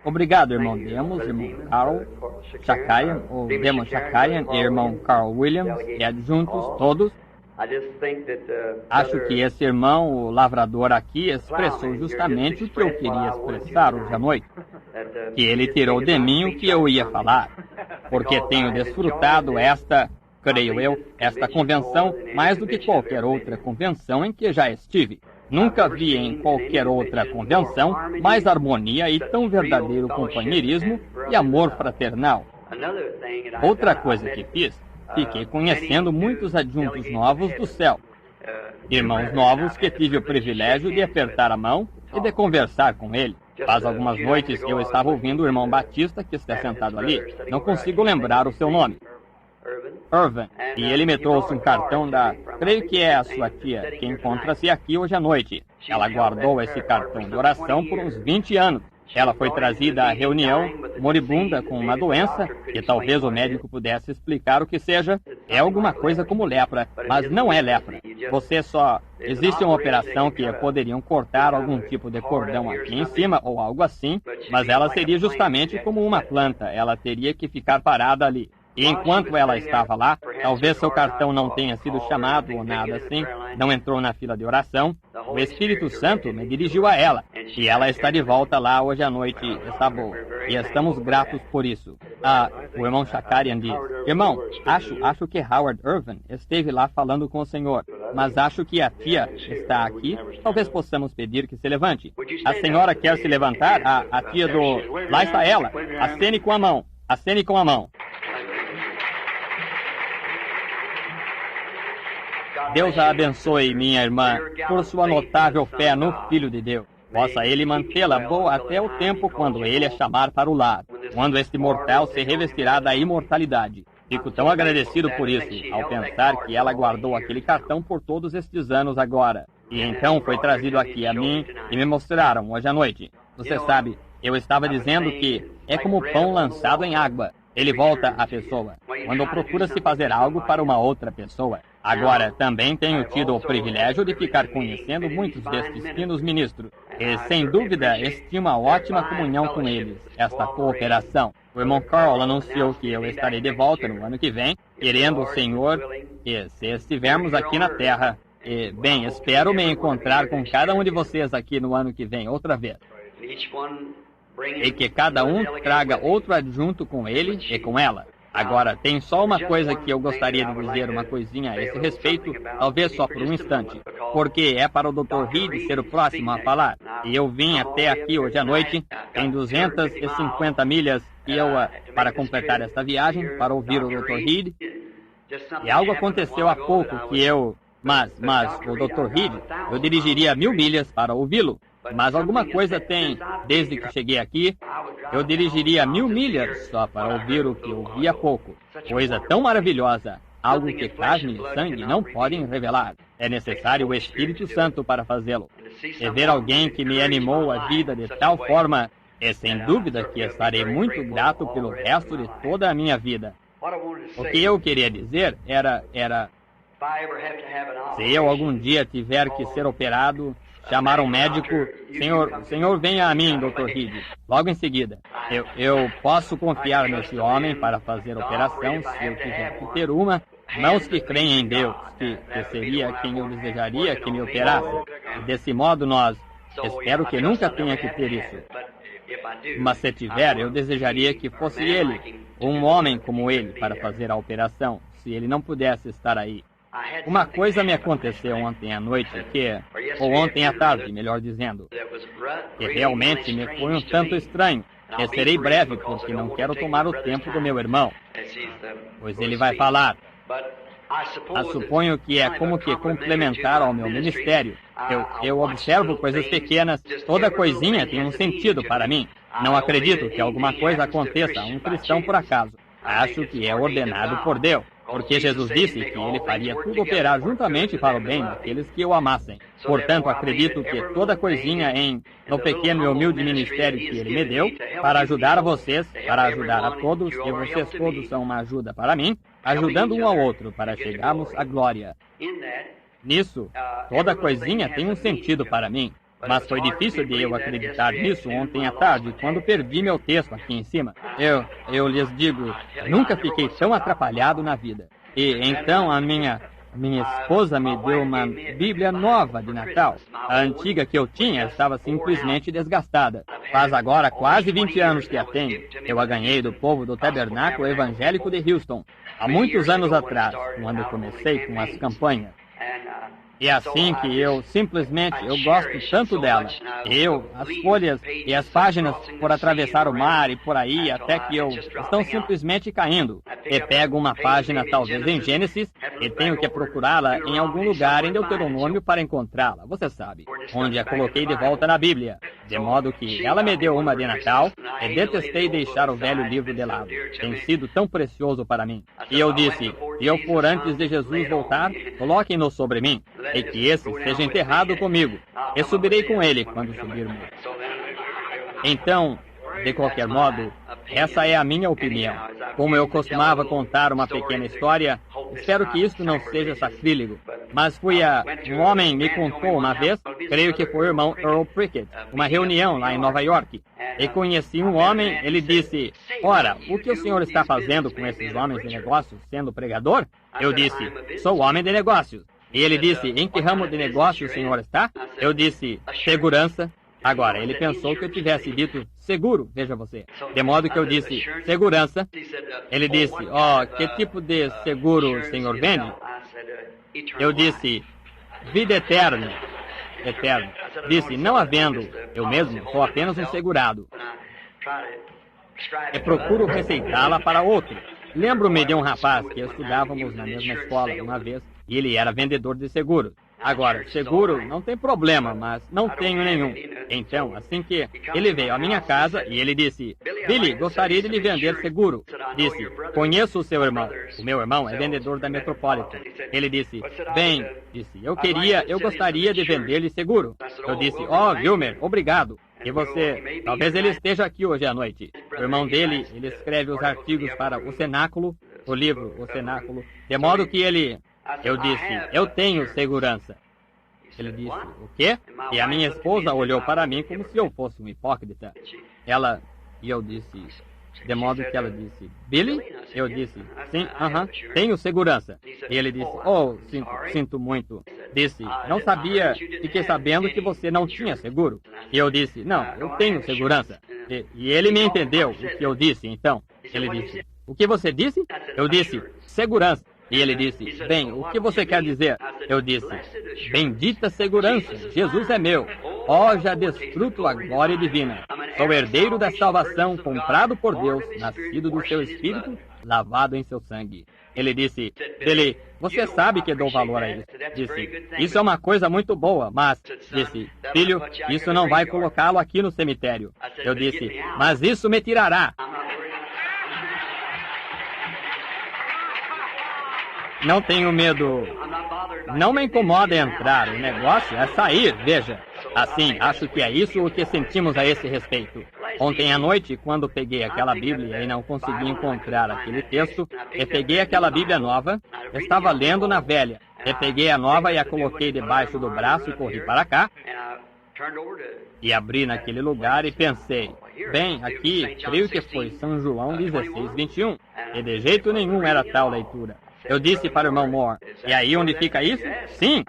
Obrigado, irmão Demos, irmão Carl Chakayan, ou Demos Chakayan e irmão Carl Williams, e adjuntos, todos. Acho que esse irmão, o lavrador aqui, expressou justamente o que eu queria expressar hoje à noite. Que ele tirou de mim o que eu ia falar. Porque tenho desfrutado creio eu, esta convenção mais do que qualquer outra convenção em que já estive. Nunca vi em qualquer outra convenção mais harmonia e tão verdadeiro companheirismo e amor fraternal. Outra coisa que fiz, fiquei conhecendo muitos adjuntos novos do céu. Irmãos novos que tive o privilégio de apertar a mão e de conversar com ele. Faz algumas noites que eu estava ouvindo o irmão Batista, que está sentado ali. Não consigo lembrar o seu nome. Irvin. E ele me trouxe um cartão creio que é a sua tia, que encontra-se aqui hoje à noite. Ela guardou esse cartão de oração por uns 20 anos. Ela foi trazida à reunião, moribunda, com uma doença, que talvez o médico pudesse explicar o que seja. É alguma coisa como lepra, mas não é lepra. Existe uma operação que poderiam cortar algum tipo de cordão aqui em cima, ou algo assim, mas ela seria justamente como uma planta. Ela teria que ficar parada ali. E enquanto ela estava lá, talvez seu cartão não tenha sido chamado ou nada assim, não entrou na fila de oração, o Espírito Santo me dirigiu a ela. E ela está de volta lá hoje à noite, está boa. E estamos gratos por isso. O irmão Chakarian diz: irmão, acho que Howard Irvin esteve lá falando com o Senhor, mas acho que a tia está aqui. Talvez possamos pedir que se levante. A senhora quer se levantar? A tia Lá está ela. Acene com a mão. Acene com a mão. Deus a abençoe, minha irmã, por sua notável fé no Filho de Deus. Possa Ele mantê-la boa até o tempo quando Ele a chamar para o lar, quando este mortal se revestirá da imortalidade. Fico tão agradecido por isso, ao pensar que ela guardou aquele cartão por todos estes anos agora. E então foi trazido aqui a mim e me mostraram hoje à noite. Você sabe, eu estava dizendo que é como pão lançado em água. Ele volta à pessoa, quando procura se fazer algo para uma outra pessoa. Agora, também tenho tido o privilégio de ficar conhecendo muitos destes finos ministros. E, sem dúvida, estimo uma ótima comunhão com eles, esta cooperação. O irmão Carl anunciou que eu estarei de volta no ano que vem, querendo o Senhor, e se estivermos aqui na Terra. E, bem, espero me encontrar com cada um de vocês aqui no ano que vem, outra vez. E que cada um traga outro adjunto com ele e com ela. Agora, tem só uma coisa que eu gostaria de dizer, uma coisinha a esse respeito, talvez só por um instante, porque é para o Dr. Reed ser o próximo a falar. E eu vim até aqui hoje à noite, tem 250 milhas, e para completar esta viagem, para ouvir o Dr. Reed. E algo aconteceu há pouco que mas o Dr. Reed, eu dirigiria 1000 milhas para ouvi-lo. Mas alguma coisa tem, desde que cheguei aqui, eu dirigiria 1000 milhas só para ouvir o que ouvi há pouco. Coisa tão maravilhosa, algo que carne e sangue não podem revelar. É necessário o Espírito Santo para fazê-lo. E ver alguém que me animou a vida de tal forma, é sem dúvida que estarei muito grato pelo resto de toda a minha vida. O que eu queria dizer era se eu algum dia tiver que ser operado, chamar um médico, Senhor, venha a mim, Dr. Reed, logo em seguida. Eu posso confiar nesse homem para fazer a operação, se eu tiver que ter uma, mãos que creem em Deus, que seria quem eu desejaria que me operasse. E desse modo espero que nunca tenha que ter isso. Mas se tiver, eu desejaria que fosse ele, um homem como ele, para fazer a operação, se ele não pudesse estar aí. Uma coisa me aconteceu ontem à noite, ou ontem à tarde, melhor dizendo, que realmente me foi um tanto estranho. E serei breve, porque não quero tomar o tempo do meu irmão, pois ele vai falar. Mas suponho que é como que complementar ao meu ministério. Eu observo coisas pequenas, toda coisinha tem um sentido para mim. Não acredito que alguma coisa aconteça a um cristão por acaso. Acho que é ordenado por Deus. Porque Jesus disse que Ele faria tudo operar juntamente para o bem daqueles que o amassem. Portanto, acredito que toda coisinha no pequeno e humilde ministério que Ele me deu, para ajudar a vocês, para ajudar a todos, e vocês todos são uma ajuda para mim, ajudando um ao outro para chegarmos à glória. Nisso, toda coisinha tem um sentido para mim. Mas foi difícil de eu acreditar nisso ontem à tarde, quando perdi meu texto aqui em cima. Eu lhes digo, nunca fiquei tão atrapalhado na vida. E então a minha esposa me deu uma Bíblia nova de Natal. A antiga que eu tinha estava simplesmente desgastada. Faz agora quase 20 anos que a tenho. Eu a ganhei do povo do Tabernáculo Evangélico de Houston, há muitos anos atrás, quando comecei com as campanhas. E assim que eu gosto tanto dela. As folhas e as páginas por atravessar o mar e por aí, até que estão simplesmente caindo. E pego uma página talvez em Gênesis e tenho que procurá-la em algum lugar em Deuteronômio para encontrá-la, você sabe, onde a coloquei de volta na Bíblia. De modo que ela me deu uma de Natal e detestei deixar o velho livro de lado. Tem sido tão precioso para mim. E eu disse, se eu for antes de Jesus voltar, coloquem-no sobre mim, e que esse seja enterrado comigo, e subirei com ele quando subirmos. Então, de qualquer modo, essa é a minha opinião. Como eu costumava contar uma pequena história, espero que isto não seja sacrílego, mas um homem me contou uma vez, creio que foi o irmão Earl Prickett, uma reunião lá em Nova York, e conheci um homem, ele disse, ora, o que o senhor está fazendo com esses homens de negócios, sendo pregador? Eu disse, sou homem de negócios. E ele disse, em que ramo de negócio o senhor está? Eu disse, segurança. Agora, ele pensou que eu tivesse dito seguro, veja você. De modo que eu disse, segurança. Ele disse, que tipo de seguro o senhor vende? Eu disse, vida eterna. Eterna. Disse, não havendo, eu mesmo sou apenas um segurado. E procuro receitá-la para outro. Lembro-me de um rapaz que estudávamos na mesma escola uma vez, e ele era vendedor de seguros. Agora, seguro não tem problema, mas não tenho nenhum. Então, assim que ele veio à minha casa e ele disse, Billy, gostaria de lhe vender seguro. Disse, conheço o seu irmão. O meu irmão é vendedor da Metropolitan. Ele disse, bem, eu gostaria de vender-lhe seguro. Eu disse, Wilmer, obrigado. E você, talvez ele esteja aqui hoje à noite. O irmão dele, ele escreve os artigos para o Cenáculo, o livro, o Cenáculo, de modo que eu disse, eu tenho segurança. Ele disse, o quê? E a minha esposa olhou para mim como se eu fosse um hipócrita. E eu disse, de modo que ela disse, Billy? Eu disse, sim, tenho segurança. E ele disse, sinto muito. Disse, não sabia, fiquei sabendo que você não tinha seguro. E eu disse, não, eu tenho segurança. E ele me entendeu o que eu disse, então. Ele disse, o que você disse? Eu disse, segurança. E ele disse, bem, o que você quer dizer? Eu disse, bendita segurança, Jesus é meu. Já desfruto a glória divina. Sou herdeiro da salvação, comprado por Deus, nascido do seu Espírito, lavado em seu sangue. Ele disse, Billy, você sabe que dou valor a isso. Disse, isso é uma coisa muito boa, mas, disse, filho, isso não vai colocá-lo aqui no cemitério. Eu disse, mas isso me tirará. Não tenho medo. Não me incomoda entrar. O negócio é sair, veja. Assim, acho que é isso o que sentimos a esse respeito. Ontem à noite, quando peguei aquela Bíblia e não consegui encontrar aquele texto, e peguei aquela Bíblia nova, estava lendo na velha. E peguei a nova e a coloquei debaixo do braço e corri para cá. E abri naquele lugar e pensei, bem, aqui, creio que foi São João 16:21. E de jeito nenhum era tal leitura. Eu disse para o irmão Moore, e aí onde fica isso? Sim.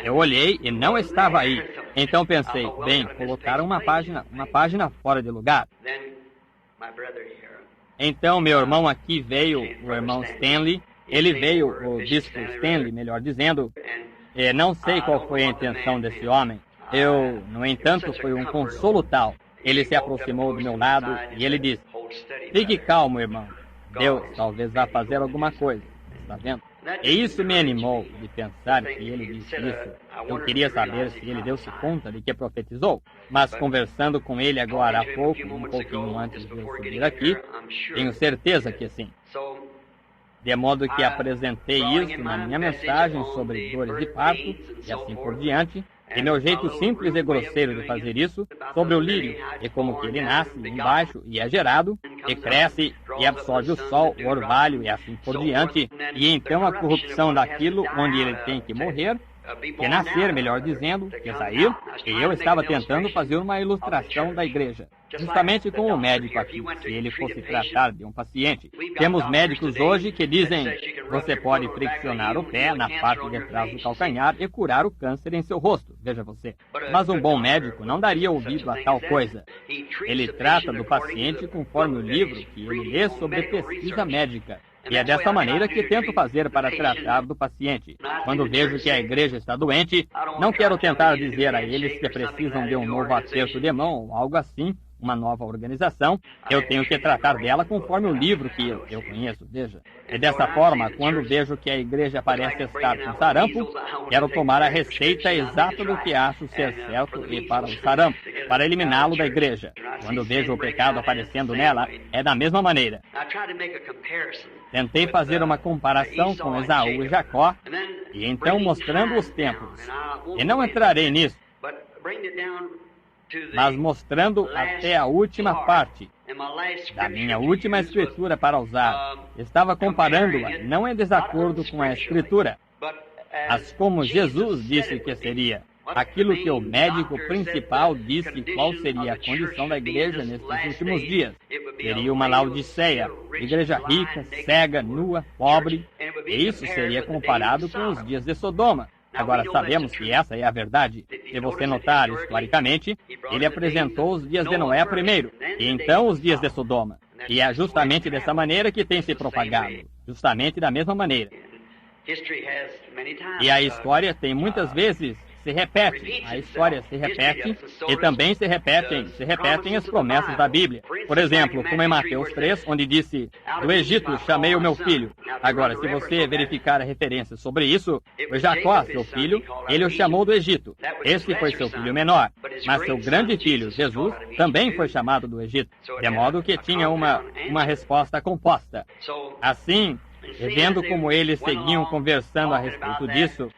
Eu olhei e não estava aí. Então pensei, bem, colocaram uma página fora de lugar. Então meu irmão aqui veio, o irmão Stanley, ele veio, o bispo Stanley, melhor dizendo, e não sei qual foi a intenção desse homem. No entanto, foi um consolo tal. Ele se aproximou do meu lado e ele disse, fique calmo, irmão. Deus talvez vá fazer alguma coisa, está vendo? E isso me animou de pensar que ele disse isso. Eu queria saber se ele deu-se conta de que profetizou. Mas conversando com ele agora há pouco, um pouquinho antes de eu subir aqui, tenho certeza que sim. De modo que apresentei isso na minha mensagem sobre dores de parto e assim por diante. E meu jeito simples e grosseiro de fazer isso, sobre o lírio, e como que ele nasce embaixo e é gerado, e cresce e absorve o sol, o orvalho e assim por diante, e então a corrupção daquilo onde ele tem que morrer, nascer, melhor dizendo, que sair, e eu estava tentando fazer uma ilustração da igreja, justamente com o médico aqui, se ele fosse tratar de um paciente. Temos médicos hoje que dizem, você pode friccionar o pé na parte de trás do calcanhar e curar o câncer em seu rosto, veja você. Mas um bom médico não daria ouvido a tal coisa. Ele trata do paciente conforme o livro que ele lê sobre pesquisa médica. E é dessa maneira que tento fazer para tratar do paciente. Quando vejo que a igreja está doente, não quero tentar dizer a eles que precisam de um novo aperto de mão ou algo assim, uma nova organização. Eu tenho que tratar dela conforme o livro que eu conheço, veja. E dessa forma, quando vejo que a igreja parece estar com sarampo, quero tomar a receita exata do que acho ser certo e para o sarampo, para eliminá-lo da igreja. Quando vejo o pecado aparecendo nela, é da mesma maneira. Tentei fazer uma comparação com Esaú e Jacó, e então mostrando os tempos. E não entrarei nisso, mas mostrando até a última parte da minha última escritura para usar. Estava comparando-a, não em desacordo com a escritura, mas como Jesus disse que seria. Aquilo que o médico principal disse qual seria a condição da igreja nesses últimos dias. Seria uma Laodiceia, igreja rica, cega, nua, pobre, e isso seria comparado com os dias de Sodoma. Agora sabemos que essa é a verdade. Se você notar historicamente, ele apresentou os dias de Noé primeiro, e então os dias de Sodoma. E é justamente dessa maneira que tem se propagado, justamente da mesma maneira. E a história tem muitas vezes se repete, a história se repete e também se repetem as promessas da Bíblia. Por exemplo, como em Mateus 3, onde disse, do Egito chamei o meu filho. Agora, se você verificar a referência sobre isso, o Jacó, seu filho, ele o chamou do Egito. Esse foi seu filho menor, mas seu grande filho, Jesus, também foi chamado do Egito, de modo que tinha uma resposta composta. Assim, e vendo como eles seguiam conversando a respeito disso,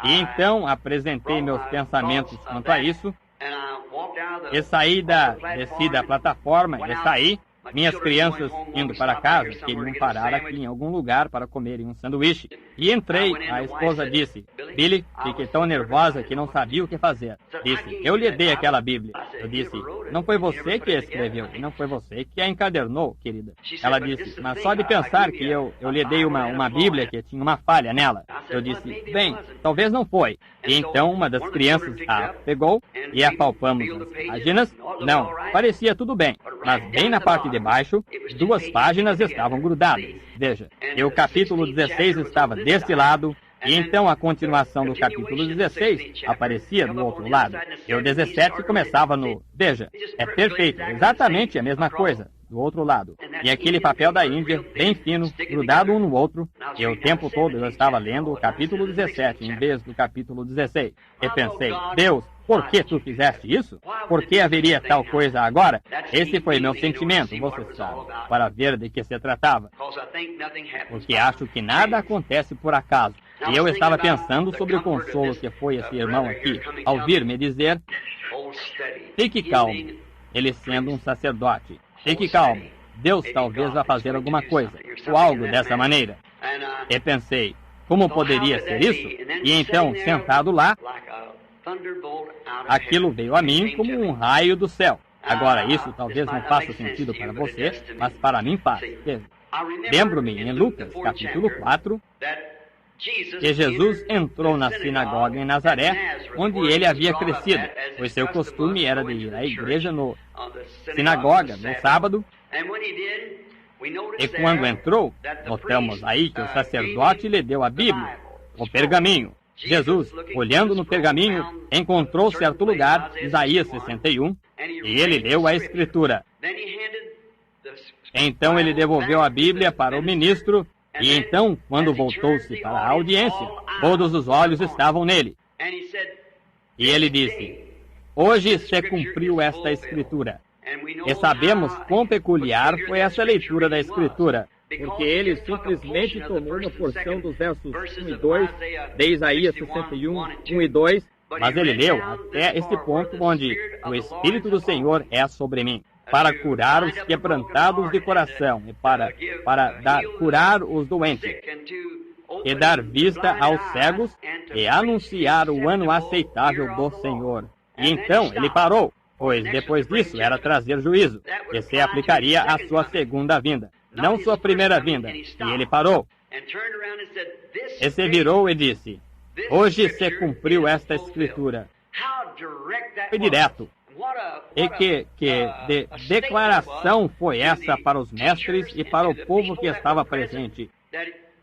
e então apresentei meus pensamentos quanto a isso, e desci da plataforma, e saí, minhas crianças indo para casa, queriam parar aqui em algum lugar para comerem um sanduíche. E entrei, a esposa disse, Billy, fiquei tão nervosa que não sabia o que fazer. Disse, eu lhe dei aquela Bíblia. Eu disse, não foi você que a escreveu, e não foi você que a encadernou, querida. Ela disse, mas só de pensar que eu lhe dei uma Bíblia que tinha uma falha nela. Eu disse, bem, talvez não foi. E então uma das crianças a pegou e apalpamos as páginas. Não, parecia tudo bem, mas bem na parte de baixo, 2 páginas estavam grudadas. Veja, e o capítulo 16 estava deste lado, e então a continuação do capítulo 16 aparecia do outro lado. E o 17 começava no... Veja, é perfeito, exatamente a mesma coisa, do outro lado. E aquele papel da Índia, bem fino, grudado um no outro, e o tempo todo eu estava lendo o capítulo 17 em vez do capítulo 16. E pensei, Deus, por que tu fizeste isso? Por que haveria tal coisa agora? Esse foi meu sentimento, você sabe, para ver de que se tratava. Porque acho que nada acontece por acaso. E eu estava pensando sobre o consolo que foi esse irmão aqui, ao vir me dizer, fique calmo, ele sendo um sacerdote. Fique calmo, Deus talvez vá fazer alguma coisa, ou algo dessa maneira. E pensei, como poderia ser isso? E então, sentado lá, aquilo veio a mim como um raio do céu. Agora, isso talvez não faça sentido para você, mas para mim faz. Lembro-me em Lucas, capítulo 4, que Jesus entrou na sinagoga em Nazaré, onde ele havia crescido, pois seu costume era de ir à igreja na sinagoga no sábado. E quando entrou, notamos aí que o sacerdote lhe deu a Bíblia, o pergaminho. Jesus, olhando no pergaminho, encontrou certo lugar, Isaías 61, e ele leu a Escritura. Então ele devolveu a Bíblia para o ministro, e então, quando voltou-se para a audiência, todos os olhos estavam nele. E ele disse, hoje se cumpriu esta Escritura. E sabemos quão peculiar foi essa leitura da Escritura, porque ele simplesmente tomou uma porção dos versos 1 e 2 de Isaías 61, 1 e 2, mas ele leu até este ponto onde o Espírito do Senhor é sobre mim, para curar os quebrantados de coração e para curar os doentes, e dar vista aos cegos e anunciar o ano aceitável do Senhor. E então ele parou, pois depois disso era trazer juízo, que se aplicaria à sua segunda vinda, não sua primeira vinda. E ele parou. E se virou e disse: hoje se cumpriu esta escritura. Foi direto. E que declaração foi essa para os mestres e para o povo que estava presente,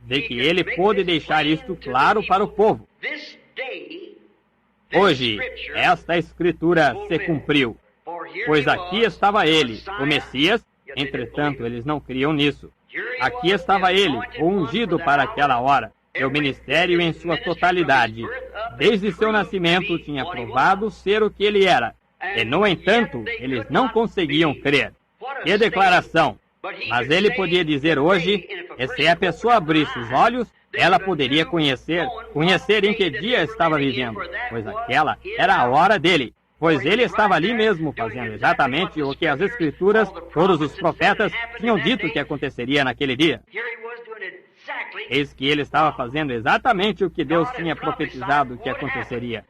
de que ele pôde deixar isto claro para o povo. Hoje, esta escritura se cumpriu, pois aqui estava ele, o Messias. Entretanto, eles não criam nisso. Aqui estava ele, o ungido para aquela hora. Seu ministério em sua totalidade, desde seu nascimento, tinha provado ser o que ele era. E, no entanto, eles não conseguiam crer. Que declaração! Mas ele podia dizer hoje, e se a pessoa abrisse os olhos, ela poderia conhecer em que dia estava vivendo, pois aquela era a hora dele. Pois ele estava ali mesmo, fazendo exatamente o que as Escrituras, todos os profetas, tinham dito que aconteceria naquele dia. Eis que ele estava fazendo exatamente o que Deus tinha profetizado que aconteceria.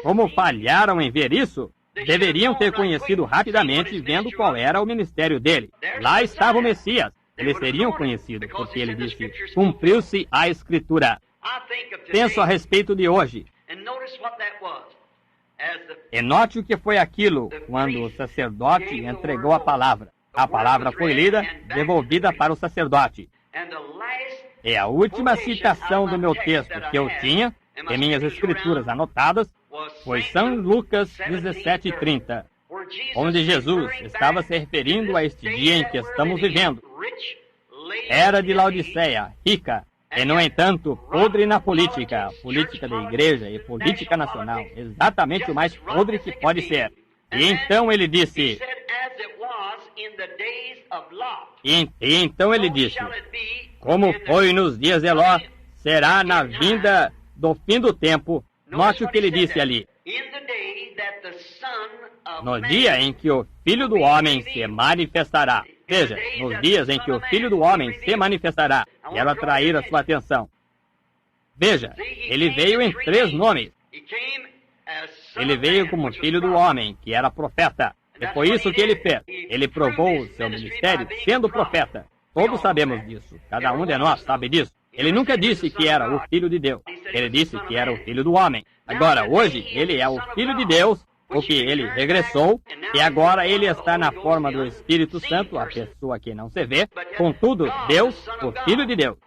Como falharam em ver isso? Deveriam ter conhecido rapidamente, vendo qual era o ministério dele. Lá estava o Messias. Eles teriam conhecido, porque ele disse: cumpriu-se a Escritura. Penso a respeito de hoje. E note o que foi aquilo quando o sacerdote entregou a palavra. A palavra foi lida, devolvida para o sacerdote. E a última citação do meu texto que eu tinha, em minhas escrituras anotadas, foi São Lucas 17:30, onde Jesus estava se referindo a este dia em que estamos vivendo. Era de Laodiceia, rica, e no entanto, podre na política da igreja e política nacional, exatamente o mais podre que pode ser. E então ele disse, como foi nos dias de Ló, será na vinda do fim do tempo. Note o que ele disse ali. No dia em que o Filho do Homem se manifestará. Veja, nos dias em que o Filho do Homem se manifestará. Quero atrair a sua atenção. Veja, ele veio em 3 nomes. Ele veio como Filho do Homem, que era profeta. E foi isso que ele fez. Ele provou o seu ministério sendo profeta. Todos sabemos disso. Cada um de nós sabe disso. Ele nunca disse que era o Filho de Deus. Ele disse que era o Filho do Homem. Agora, hoje, ele é o Filho de Deus, o que ele regressou, e agora ele está na forma do Espírito Santo, a pessoa que não se vê. Contudo, Deus, o Filho de Deus.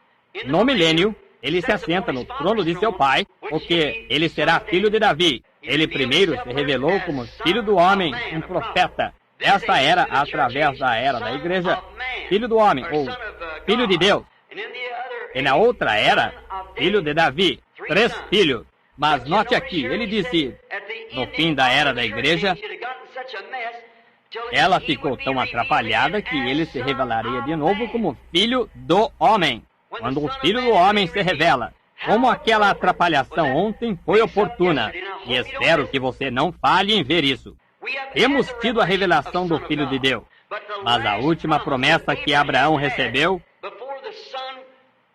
No milênio, ele se assenta no trono de seu pai, porque ele será filho de Davi. Ele primeiro se revelou como Filho do Homem, um profeta. Esta era através da era da igreja, Filho do Homem, ou Filho de Deus. E na outra era, Filho de Davi, 3 filhos. Mas note aqui, ele disse, no fim da era da igreja, ela ficou tão atrapalhada que ele se revelaria de novo como Filho do Homem. Quando o Filho do Homem se revela, como aquela atrapalhação ontem foi oportuna, e espero que você não falhe em ver isso. Temos tido a revelação do Filho de Deus, mas a última promessa que Abraão recebeu,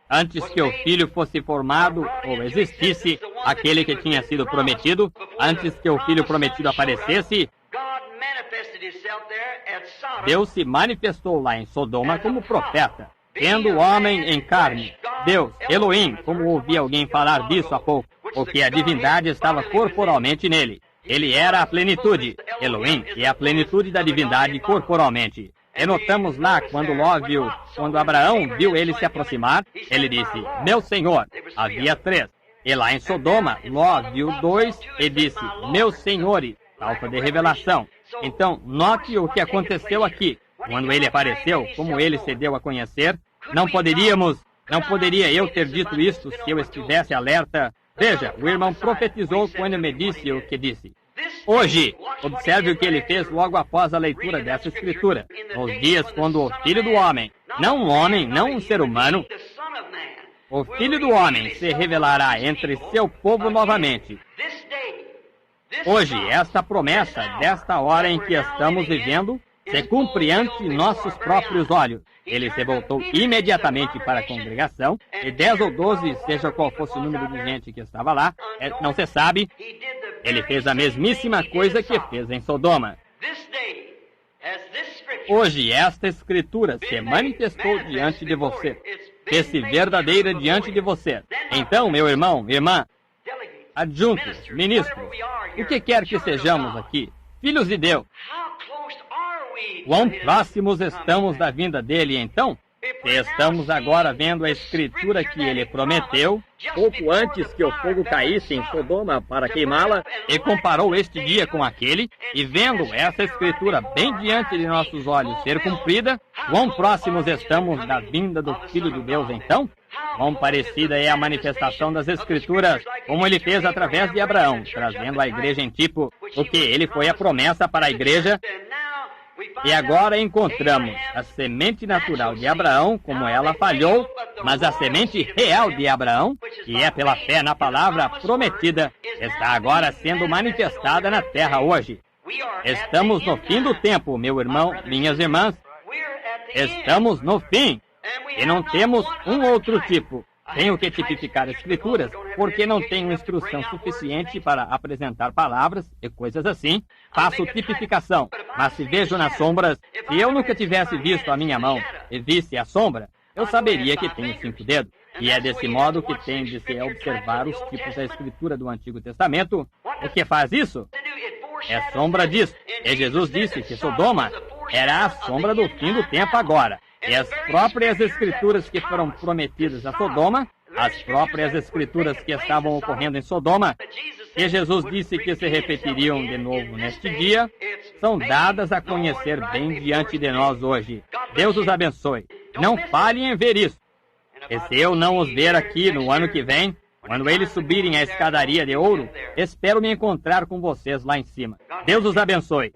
antes que o filho fosse formado ou existisse, aquele que tinha sido prometido, antes que o filho prometido aparecesse, Deus se manifestou lá em Sodoma como profeta, sendo homem em carne. Deus, Elohim, como ouvi alguém falar disso há pouco, porque a divindade estava corporalmente nele. Ele era a plenitude. Elohim é a plenitude da divindade corporalmente. E notamos lá, quando Abraão viu ele se aproximar, ele disse, meu Senhor. Havia 3. E lá em Sodoma, Ló viu 2 e disse, meus senhores. Falta de revelação. Então, note o que aconteceu aqui. Quando ele apareceu, como ele se deu a conhecer, não poderia eu ter dito isto se eu estivesse alerta. Veja, o irmão profetizou quando me disse o que disse. Hoje, observe o que ele fez logo após a leitura dessa escritura. Nos dias quando o Filho do Homem, não um homem, não um ser humano, o Filho do Homem se revelará entre seu povo novamente. Hoje, esta promessa, desta hora em que estamos vivendo, se cumpre ante nossos próprios olhos. Ele se voltou imediatamente para a congregação, e 10 ou 12, seja qual fosse o número de gente que estava lá, não se sabe, ele fez a mesmíssima coisa que fez em Sodoma. Hoje, esta escritura se manifestou diante de você, fez-se verdadeira diante de você. Então, meu irmão, minha irmã, adjuntos, ministros, o que quer que sejamos aqui, filhos de Deus, quão próximos estamos da vinda dele, então? Se estamos agora vendo a escritura que ele prometeu, pouco antes que o fogo caísse em Sodoma para queimá-la, e comparou este dia com aquele, e vendo essa escritura bem diante de nossos olhos ser cumprida, quão próximos estamos da vinda do Filho de Deus, então? Quão parecida é a manifestação das Escrituras, como ele fez através de Abraão, trazendo a igreja em tipo, porque ele foi a promessa para a igreja. E agora encontramos a semente natural de Abraão, como ela falhou, mas a semente real de Abraão, que é pela fé na palavra prometida, está agora sendo manifestada na terra hoje. Estamos no fim do tempo, meu irmão, minhas irmãs. Estamos no fim. E não temos um outro tipo. Tenho que tipificar escrituras, porque não tenho instrução suficiente para apresentar palavras e coisas assim. Faço tipificação, mas se vejo nas sombras, se eu nunca tivesse visto a minha mão e visse a sombra, eu saberia que tenho 5 dedos. E é desse modo que tem de se observar os tipos da escritura do Antigo Testamento. O que faz isso? É sombra disso. E Jesus disse que Sodoma era a sombra do fim do tempo agora. E as próprias escrituras que foram prometidas a Sodoma, as próprias escrituras que estavam ocorrendo em Sodoma, que Jesus disse que se repetiriam de novo neste dia, são dadas a conhecer bem diante de nós hoje. Deus os abençoe. Não falhem em ver isso. E se eu não os ver aqui no ano que vem, quando eles subirem a escadaria de ouro, espero me encontrar com vocês lá em cima. Deus os abençoe.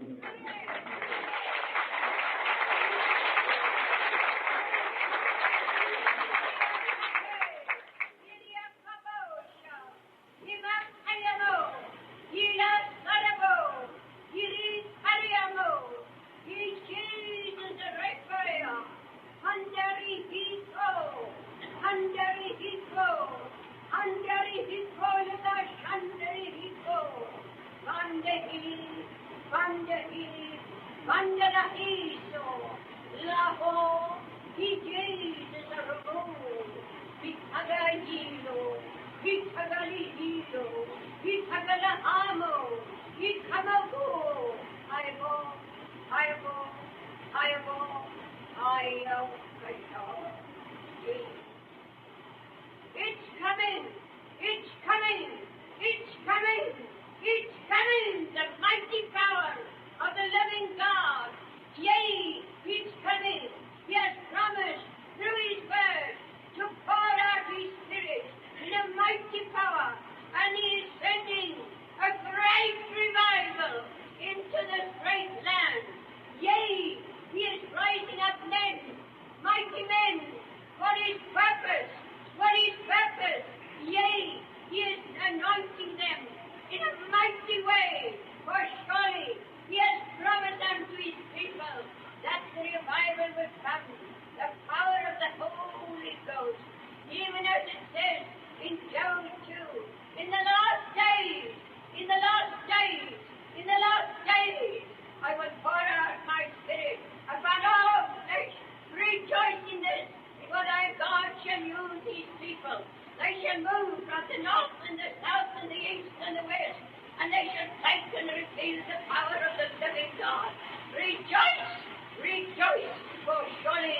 Rejoice, for surely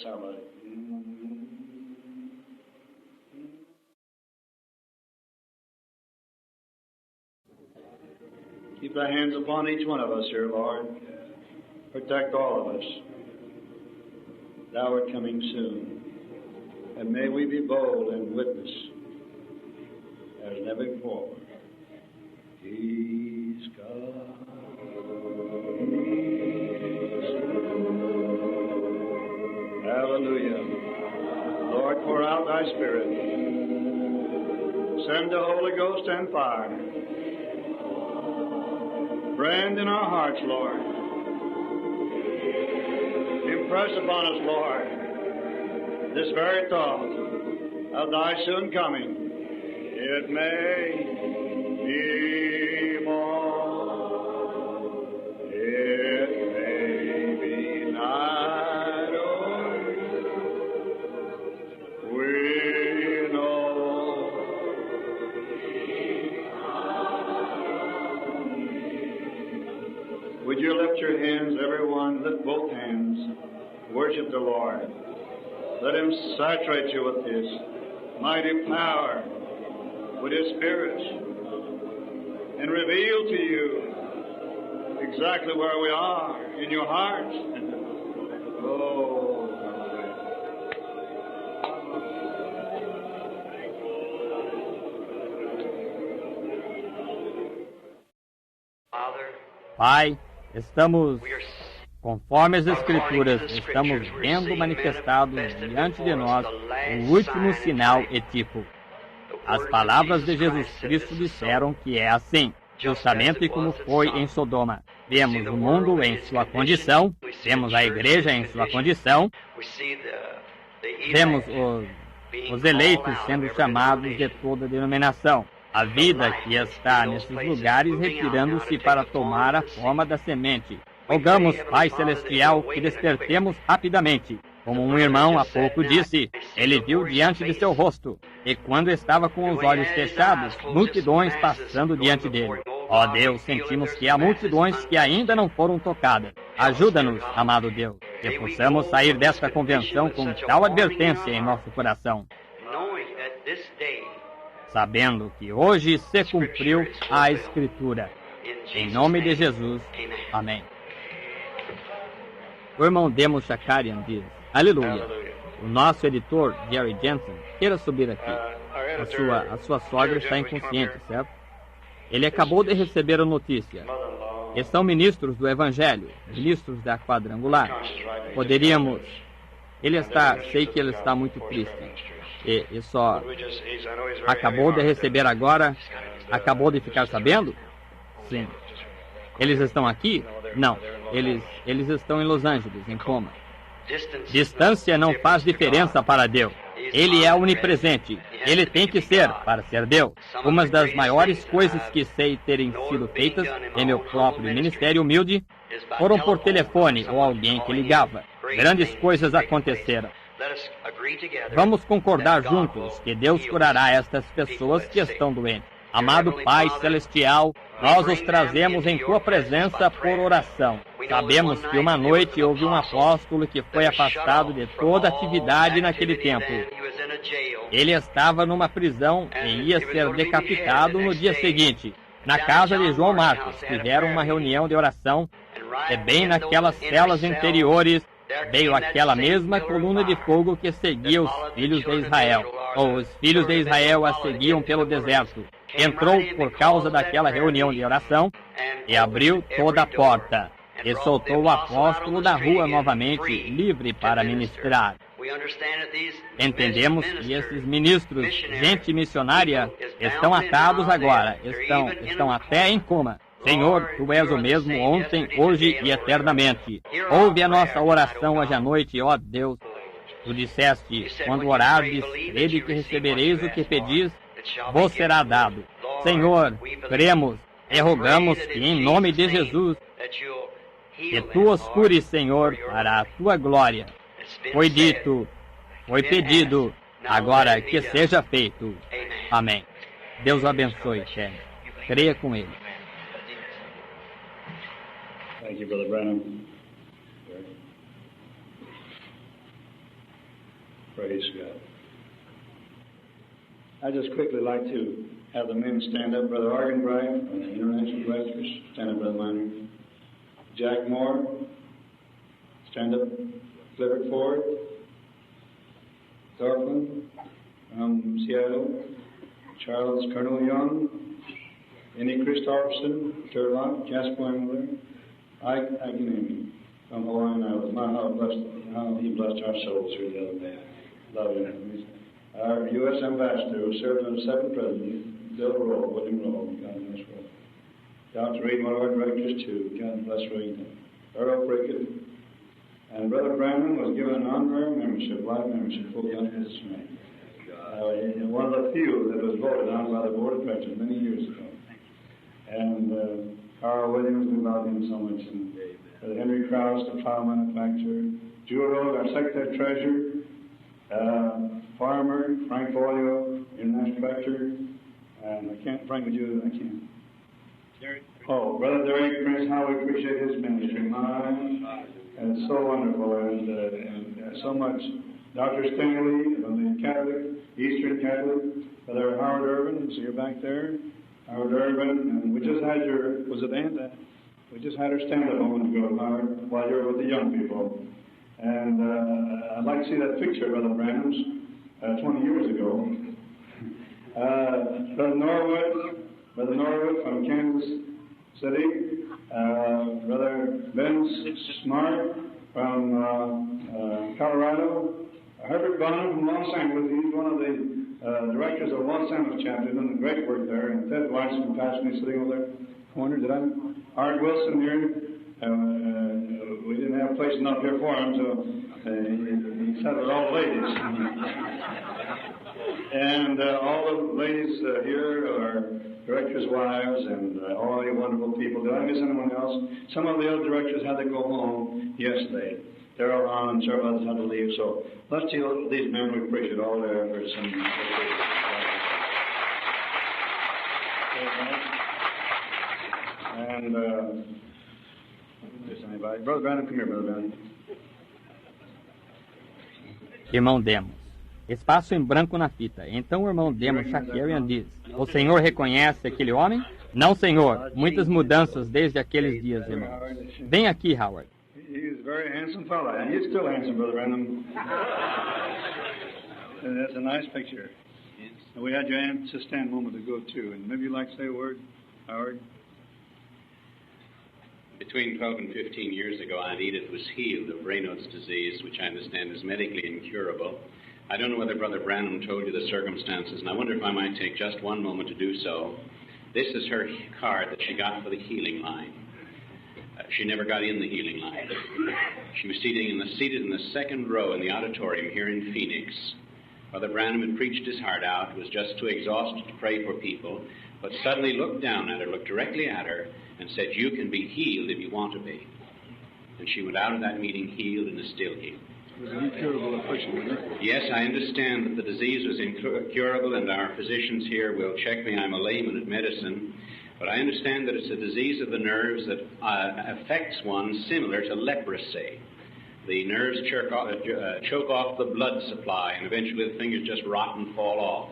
somebody. Keep thy hands upon each one of us here, Lord. Protect all of us. Thou art coming soon. And may we be bold and witness as never before. He's come. Hallelujah. Lord, pour out thy Spirit. Send the Holy Ghost and fire. Brand in our hearts, Lord. Impress upon us, Lord, this very thought of thy soon coming. It may be morn, it may be night, oh, we know. Would you lift your hands, everyone? Lift both hands. Worship the Lord. Let Him saturate you with His mighty power, with His Spirit, and reveal to you exactly where we are in your heart. Oh, Pai, estamos, conforme as Escrituras, estamos vendo manifestados diante de nós o último sinal e tipo. As palavras de Jesus Cristo disseram que é assim, justamente como foi em Sodoma. Vemos o mundo em sua condição, vemos a igreja em sua condição, vemos os eleitos sendo chamados de toda denominação. A vida que está nesses lugares retirando-se para tomar a forma da semente. Rogamos, Pai Celestial, que despertemos rapidamente. Como um irmão há pouco disse, ele viu diante de seu rosto, e quando estava com os olhos fechados, multidões passando diante dele. Ó Deus, sentimos que há multidões que ainda não foram tocadas. Ajuda-nos, amado Deus, que possamos sair desta convenção com tal advertência em nosso coração, sabendo que hoje se cumpriu a Escritura. Em nome de Jesus, amém. O irmão Demo Shakarian diz, aleluia. O nosso editor, Jerry Jensen, queira subir aqui. A sua sogra está inconsciente, certo? Ele acabou de receber a notícia. E são ministros do Evangelho, ministros da quadrangular. Poderíamos... sei que ele está muito triste. E só acabou de receber agora, acabou de ficar sabendo? Sim. Eles estão aqui? Não. Eles estão em Los Angeles, em coma. Distância não faz diferença para Deus. Ele é onipresente. Ele tem que ser, para ser Deus. Uma das maiores coisas que sei terem sido feitas em meu próprio ministério humilde foram por telefone ou alguém que ligava. Grandes coisas aconteceram. Vamos concordar juntos que Deus curará estas pessoas que estão doentes. Amado Pai Celestial, nós os trazemos em Tua presença por oração. Sabemos que uma noite houve um apóstolo que foi afastado de toda atividade naquele tempo. Ele estava numa prisão e ia ser decapitado no dia seguinte. Na casa de João Marcos, fizeram uma reunião de oração e bem naquelas celas interiores veio aquela mesma coluna de fogo que seguia os filhos de Israel. Ou os filhos de Israel a seguiam pelo deserto. Entrou por causa daquela reunião de oração e abriu toda a porta. E soltou o apóstolo da rua novamente, livre para ministrar. Entendemos que esses ministros, gente missionária, estão atados agora, estão até em coma. Senhor, Tu és o mesmo ontem, hoje e eternamente. Ouve a nossa oração hoje à noite, ó Deus. Tu disseste, quando orardes, crede que recebereis o que pedis, vos será dado. Senhor, cremos e rogamos que em nome de Jesus, que Tu os cures, Senhor, para a Tua glória. Foi dito, foi pedido, agora que seja feito. Amém. Deus o abençoe, Ted. Creia com Ele. Thank you, Brother Branham. Praise God. I'd just quickly like to have the men stand up. Brother Argenbright from the International Breakfast. Stand up, Brother Minor. Jack Moore. Stand up. Clifford Ford. Thorfinn from Seattle. Charles Colonel Young. Annie Christopherson. Turlock. Jasper Engler. I can name him. From Hawaiian Islands. How he blessed our souls through the other day. Love him. Our U.S. Ambassador who served under 7 presidents, Bill Rowe, William Rowe, God bless Rowe. Dr. Reed, one of our directors too, God bless Reed. Earl Prickett. And Brother Brandon was given an honorary membership, life membership, full young history. One of the few that was voted on by the Board of Directors many years ago. And Carl Williams, we love him so much. And Henry Krause, the flower manufacturer. Jewel, our Secretary Treasurer. Farmer, Frank Boyle, International Director. And I can't, Frank, would you, I can't. Oh, Brother Derek Prince, how we appreciate his ministry. And it's so wonderful and so much. Dr. Stanley from the Catholic, Eastern Catholic, Brother Howard Irvin, so you're back there. Howard Irvin, and we just had your, was it Aunt? We just had her stand up a moment ago, Howard, while you were with the young people. And I'd like to see that picture, Brother Brandon's, 20 years ago. Brother Norwood from Kansas City. Brother Ben Smart from Colorado. Herbert Bonham from Los Angeles. He's one of the directors of Los Angeles chapter, doing the great work there. And Ted Weiss from Pasadena sitting over there. Corner, did I? Art Wilson here. We didn't have a place up here for him, so he sat with all the ladies. And all the ladies here are directors' wives and all you wonderful people. Did I miss anyone else? Some of the other directors had to go home yesterday. Darrell Hahn and several others had to leave. So let's see these men. We appreciate all their efforts. And there's anybody. Brother Brandon, come here, Brother Brandon. Irmão Demos. Espaço em branco na fita. Então o irmão Demos Shakarian diz: o senhor reconhece aquele homem? Não, senhor. Muitas mudanças desde aqueles dias, irmão. Vem aqui, Howard. He's a very handsome fellow, and he's still handsome, Brother Brandon. And that's a nice picture. And we had your aunt to stand a moment ago, too. And maybe you'd like to say a word, Howard? Between 12 and 15 years ago, Aunt Edith was healed of Raynaud's disease, which I understand is medically incurable. I don't know whether Brother Branham told you the circumstances, and I wonder if I might take just one moment to do so. This is her card that she got for the healing line. She never got in the healing line. She was seated in the second row in the auditorium here in Phoenix. Brother Branham had preached his heart out, was just too exhausted to pray for people, but suddenly looked down at her, looked directly at her, and said, "You can be healed if you want to be." And she went out of that meeting healed and is still healed. It was an incurable affliction, wasn't it? Yes, I understand that the disease was incurable, and our physicians here will check me. I'm a layman at medicine. But I understand that it's a disease of the nerves that affects one similar to leprosy. The nerves choke off the blood supply, and eventually the fingers just rot and fall off.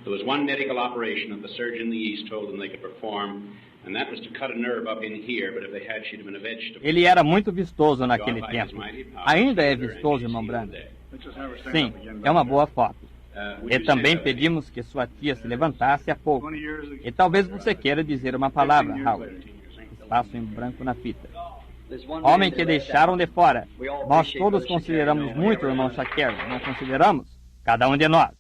There was one medical operation that the surgeon in the East told them they could perform, and that was to cut a nerve up in here, but if they had, she'd have been a vegetable. Ele era muito vistoso naquele tempo. Ainda é vistoso, irmão Brandon. Sim, é uma boa foto. E também pedimos que sua tia se levantasse há pouco. E talvez você queira dizer uma palavra, Howard. Espaço em branco na fita. Homem que deixaram de fora. Nós todos consideramos muito o irmão Shakarian, não consideramos? Cada um de nós.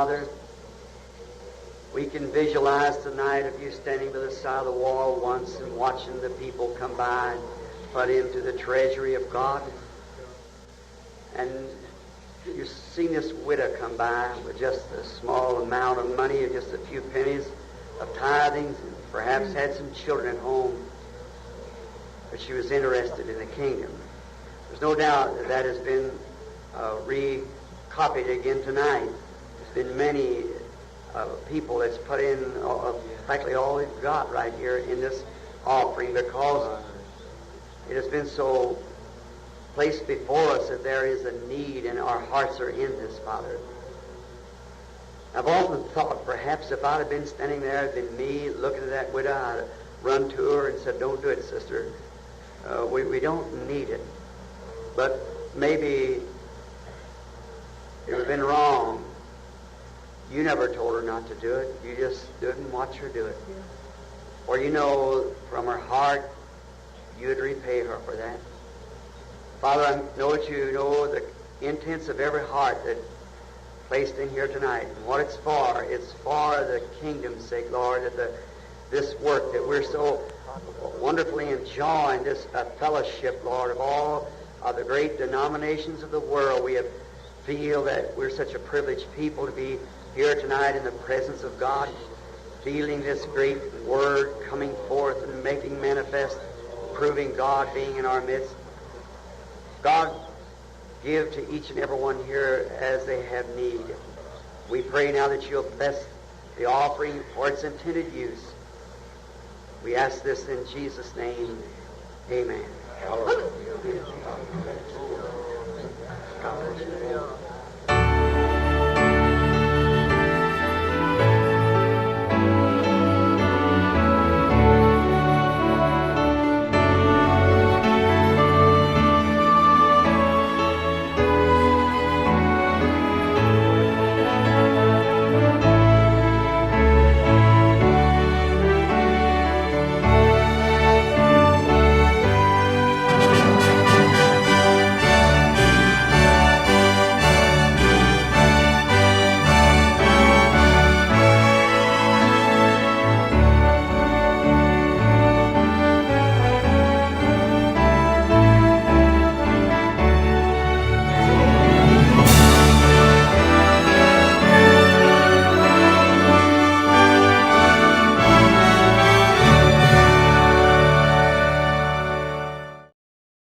Father, we can visualize tonight of you standing by the side of the wall once and watching the people come by and put into the treasury of God. And you've seen this widow come by with just a small amount of money, just a few pennies of tithings, and perhaps had some children at home, but she was interested in the kingdom. There's no doubt that that has been recopied again tonight. There's been many people that's put in practically all they've got right here in this offering, because it has been so placed before us that there is a need and our hearts are in this, Father. I've often thought perhaps if I'd have been standing there, it'd been me looking at that widow, I'd have run to her and said, "Don't do it, sister. We don't need it." But maybe it would have been wrong. You never told her not to do it. You just stood and watched her do it. Or you know from her heart you'd repay her for that. Father, I know that you know the intents of every heart that placed in here tonight and what it's for. It's for the kingdom's sake, Lord, that this work that we're so wonderfully enjoying, this fellowship, Lord, of all of the great denominations of the world. We feel that we're such a privileged people to be here tonight in the presence of God, feeling this great word coming forth and making manifest, proving God being in our midst. God, give to each and every one here as they have need. We pray now that you'll bless the offering for its intended use. We ask this in Jesus' name. Amen. Hallelujah.